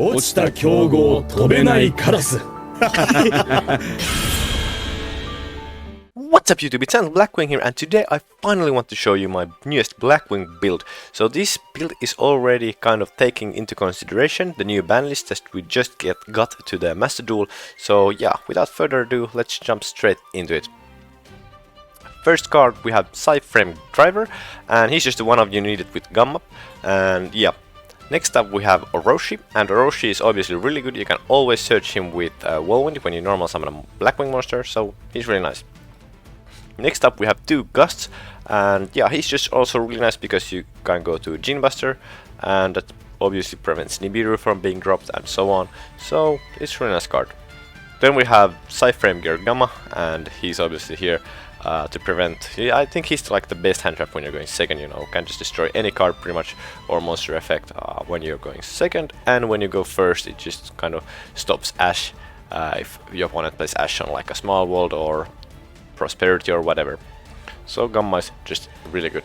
落ちた競合飛べないカラス What's up YouTube, it's Untitled Blackwing here, and today I finally want to show you my newest Blackwing build. So this build is already kind of taking into consideration the new ban list that we just got to the Master Duel. So yeah, without further ado, let's jump straight into it. First card we have Frame Driver, and he's just the one of you needed with Gum Up, and yeah. Next up we have Orochi, and Orochi is obviously really good. You can always search him with Whirlwind when you normal summon a Blackwing monster, so he's really nice. Next up we have 2 Gusts, and yeah, he's just also really nice because you can go to Gene Buster, and that obviously prevents Nibiru from being dropped and so on, so it's a really nice card. Then we have Frame Gear Gamma, and he's obviously here to prevent, I think he's like the best hand trap when you're going second, you know, can just destroy any card pretty much, or monster effect when you're going second, and when you go first it just kind of stops Ash if your opponent plays Ash on like a small world or Prosperity or whatever. So Gamma is just really good.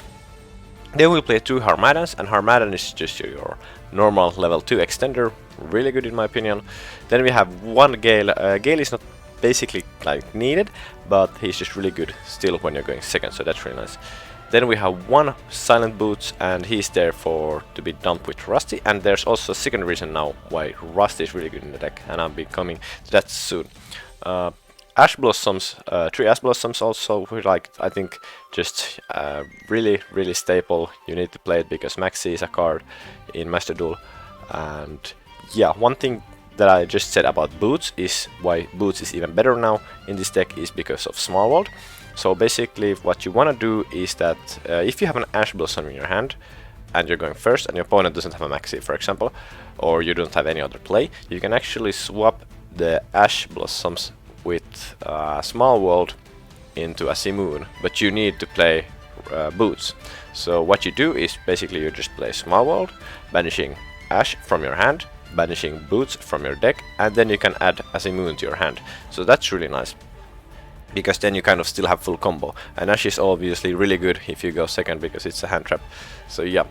Then we'll play 2 Harmadans, and Harmadan is just your normal level 2 extender, really good in my opinion. Then we have 1 Gale. Gale is not basically like needed, but he's just really good still when you're going second, so that's really nice. Then we have 1 Silent Boots, and he's there to be dumped with Rusty, and there's also a second reason now why Rusty is really good in the deck, and I'll be coming to that soon. Ash Blossoms, 3 Ash Blossoms also, like, I think just really staple. You need to play it because Maxi is a card in Master Duel. And yeah, one thing that I just said about Boots is why Boots is even better now in this deck is because of Small World. So basically what you want to do is that if you have an Ash Blossom in your hand and you're going first and your opponent doesn't have a Maxi, for example, or you don't have any other play, you can actually swap the Ash Blossoms with Small World into a Simoon, but you need to play Boots. So what you do is basically you just play Small World, banishing Ash from your hand, banishing Boots from your deck, and then you can add a Simoon to your hand. So that's really nice, because then you kind of still have full combo. And Ash is obviously really good if you go second because it's a hand trap. So yeah.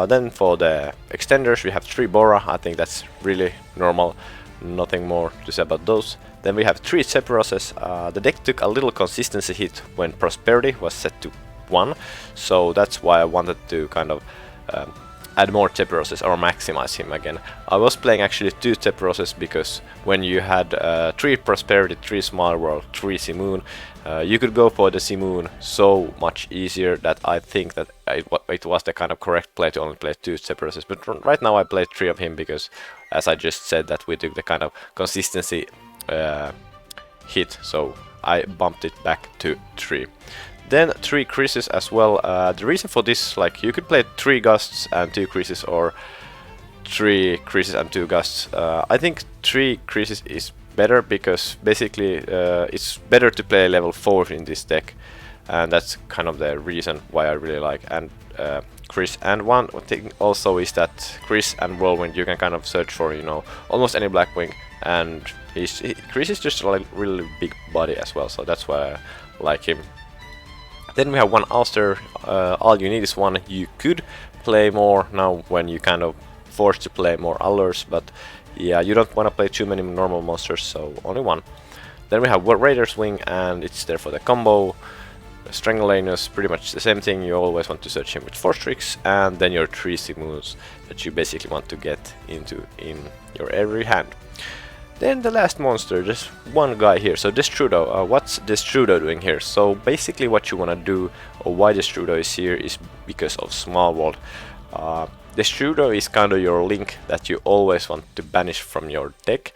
Then for the extenders we have 3 Bora. I think that's really normal. Nothing more to say about those. Then we have 3 Zephyroses. The deck took a little consistency hit when Prosperity was set to 1, so that's why I wanted to kind of add more Zephyroses or maximize him again. I was playing actually 2 Zephyroses because when you had 3 Prosperity, 3 Small World, 3 Simoon, you could go for the Simoon so much easier that I think that it was the kind of correct play to only play 2 Zephyroses. But right now I played 3 of him because, as I just said, that we took the kind of consistency hit, so I bumped it back to 3. Then 3 Creases as well. The reason for this, like, you could play 3 Gusts and 2 Creases, or 3 Creases and 2 Gusts. I think 3 Creases is better because basically it's better to play level 4 in this deck, and that's kind of the reason why I really like Chris. And one thing also is that Chris and Whirlwind, you can kind of search for, you know, almost any Blackwing, and Chris is just like really big body as well, so that's why I like him. Then we have 1 Ulster. All you need is 1. You could play more now when you kind of forced to play more Allures, but yeah, you don't want to play too many normal monsters, so only 1. Then we have Raider's Wing, and it's there for the combo. Strangelanus, pretty much the same thing. You always want to search him with Force Tricks, and then your 3 Simoons that you basically want to get into in your every hand. Then the last monster, just 1 guy here. So Destrudo. What's Destrudo doing here? So basically what you want to do, or why Destrudo is here, is because of Small World. Destrudo is kind of your link that you always want to banish from your deck,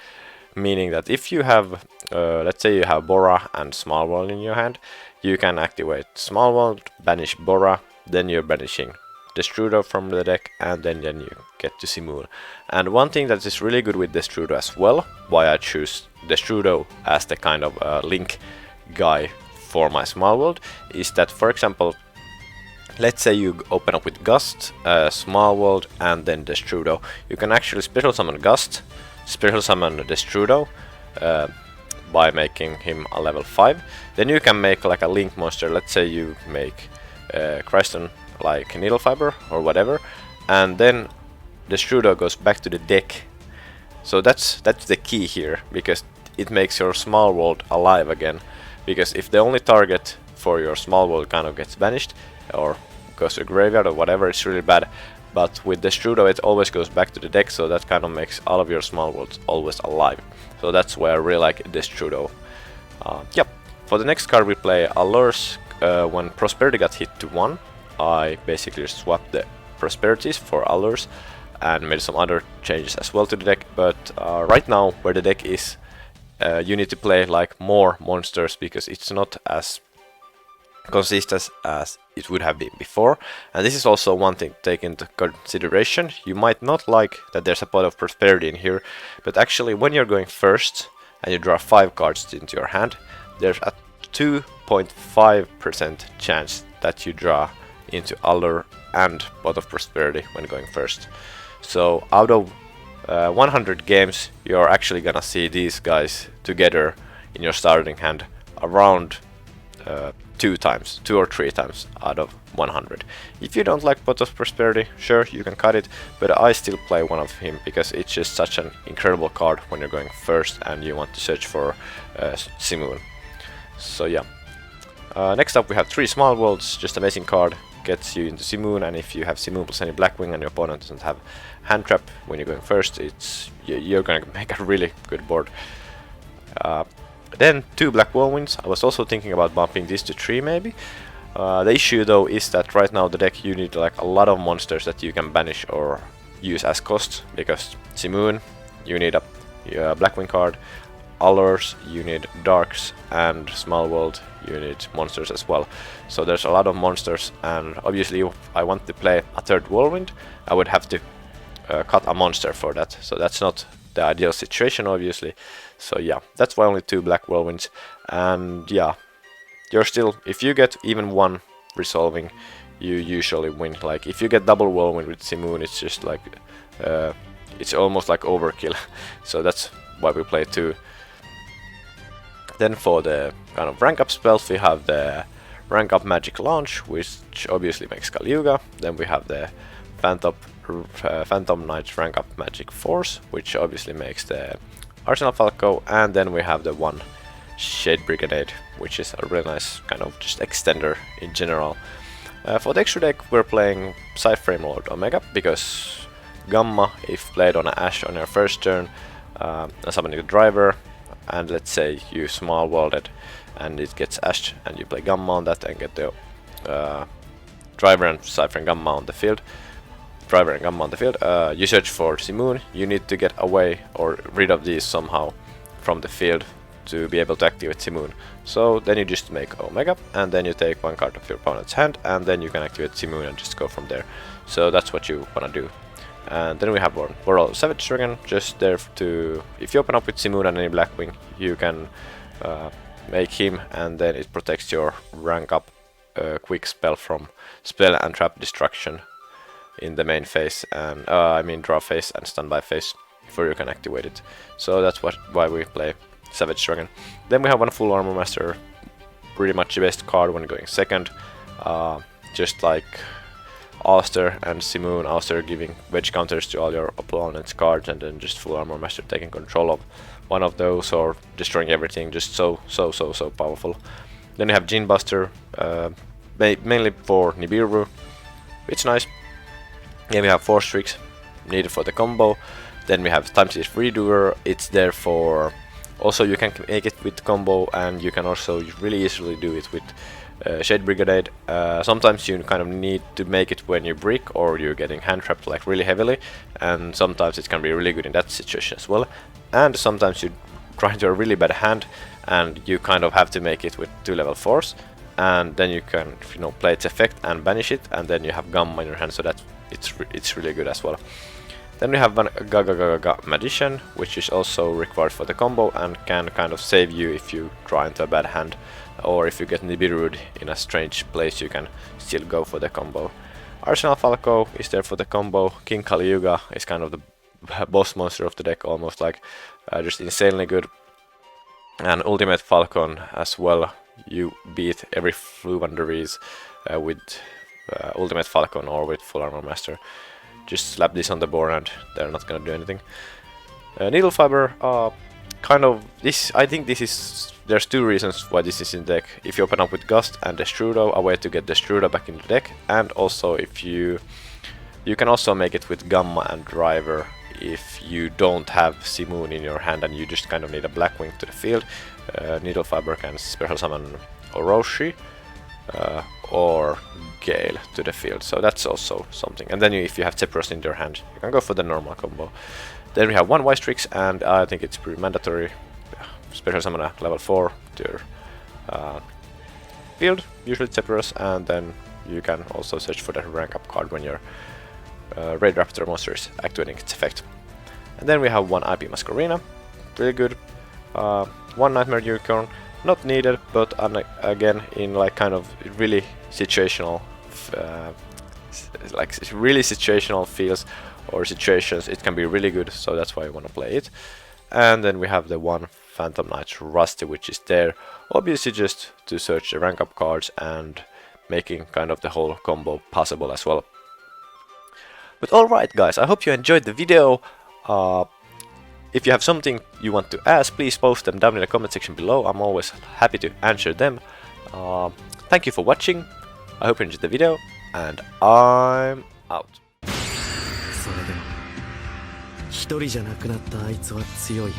meaning that if you have, let's say you have Bora and Small World in your hand, you can activate Small World, banish Bora, then you're banishing Destrudo from the deck, and then you get to Simoon. And one thing that is really good with Destrudo as well, why I choose Destrudo as the kind of link guy for my Small World, is that, for example, let's say you open up with Gust, Small World, and then Destrudo. You can actually special summon Gust, special summon Destrudo by making him a level 5. Then you can make like a link monster. Let's say you make Chryston like Needle Fiber or whatever, and then Destrudo goes back to the deck So that's the key here, because it makes your small world alive again. Because if the only target for your small world kind of gets banished or goes to the graveyard or whatever, it's really bad. But with the Strudo it always goes back to the deck, so that kind of makes all of your small worlds always alive. So that's why I really like this Strudo. Yep. For the next card we play Allures. When Prosperity got hit to 1, I basically swapped the Prosperities for Allures and made some other changes as well to the deck. But right now, where the deck is, you need to play like more monsters, because it's not as consistent as it would have been before. And this is also one thing to take into consideration. You might not like that there's a pot of Prosperity in here, but actually when you're going first and you draw 5 cards into your hand, there's a 2.5% chance that you draw into Allure and Pot of Prosperity when going first. So out of 100 games, you're actually gonna see these guys together in your starting hand around 2 or 3 times out of 100. If you don't like Pot of Prosperity, sure, you can cut it, but I still play one of him because it's just such an incredible card when you're going first and you want to search for Simoon. So yeah. Next up we have 3 Small Worlds, just amazing card, gets you into Simoon, and if you have Simoon plus any Blackwing and your opponent doesn't have hand trap when you're going first, you're gonna make a really good board. Then 2 Black Whirlwinds. I was also thinking about bumping this to 3 maybe. The issue though is that right now the deck you need like a lot of monsters that you can banish or use as cost, because Simoon you need a Blackwing card, Allures you need Darks, and Small World you need monsters as well. So there's a lot of monsters, and obviously if I want to play a 3rd Whirlwind I would have to cut a monster for that, so that's not the ideal situation obviously. So yeah, that's why only 2 Black Whirlwinds. And yeah, you're still, if you get even 1 resolving, you usually win. Like if you get double Whirlwind with Simoon, it's just like it's almost like overkill. So that's why we play 2. Then for the kind of rank up spells, we have the rank up Magic Launch, which obviously makes Caliuga. Then we have the Phantom Knight rank up Magic Force, which obviously makes the Arsenal Falco. And then we have the 1 Shade Brigade, which is a really nice kind of just extender in general. For the extra deck we're playing Psyframe Lord Omega, because Gamma, if played on an Ash on your first turn, summoning a driver, and let's say you small worlded and it gets ashed and you play Gamma on that and get the driver and Cypher and Gamma on the field, you search for Simoon. You need to get away or rid of these somehow from the field to be able to activate Simoon. So then you just make Omega, and then you take 1 card of your opponent's hand, and then you can activate Simoon and just go from there. So that's what you wanna do. And then we have one World Savage Dragon, just there to, if you open up with Simoon and any Blackwing, you can make him, and then it protects your rank up quick spell from spell and trap destruction in the main phase, and I mean draw phase and standby phase before you can activate it. So that's why we play Savage Dragon. Then we have 1 Full Armor Master, pretty much the best card when going second, just like Auster and Simoon. Auster giving wedge counters to all your opponent's cards, and then just Full Armor Master taking control of one of those or destroying everything. Just so powerful. Then you have Gene Buster, mainly for Nibiru. It's nice. Then we have Force Tricks, needed for the combo. Then we have Time Siege Redoer. It's there for, also you can make it with combo, and you can also really easily do it with Shade Brigade. Sometimes you kind of need to make it when you brick or you're getting hand trapped like really heavily, and sometimes it can be really good in that situation as well. And sometimes you try into a really bad hand and you kind of have to make it with 2 level force, and then you can, you know, play its effect and banish it, and then you have Gamma in your hand, so that it's really good as well. Then we have one Gaga Magician, which is also required for the combo and can kind of save you if you draw into a bad hand, or if you get Nibiru'd in a strange place, you can still go for the combo. Arsenal Falco is there for the combo. King Caliuga is kind of the boss monster of the deck, almost like just insanely good. And Ultimate Falcon as well. You beat every Fluvandereeze with Ultimate Falcon or with Full Armor Master. Just slap this on the board and they're not gonna do anything. Needle fiber, kind of this. I think this is. There's two reasons why this is in the deck. If you open up with Gust and Destrudo, a way to get Destrudo back in the deck, and also if you can also make it with Gamma and Driver if you don't have Simoon in your hand and you just kind of need a Blackwing to the field. Needle fiber can special summon Orochi or Gale to the field, so that's also something. And then if you have Zephyrus in your hand, you can go for the normal combo. Then we have one Wise Tricks, and I think it's pretty mandatory. Special summon a level 4 to your field, usually Zephyrus, and then you can also search for the rank up card when your Raid Raptor monster is activating its effect. And then we have one IP Masquerena, really good. One Nightmare Unicorn, not needed, but again in like kind of really situational, like really situational feels or situations, it can be really good, so that's why I want to play it. And then we have the one Phantom Knight Rusty, which is there obviously just to search the rank up cards and making kind of the whole combo possible as well. But alright guys, I hope you enjoyed the video. If you have something you want to ask, please post them down in the comment section below. I'm always happy to answer them. Thank you for watching. I hope you enjoyed the video, and I'm out. それでも一人じゃなくなったあいつは強いよ。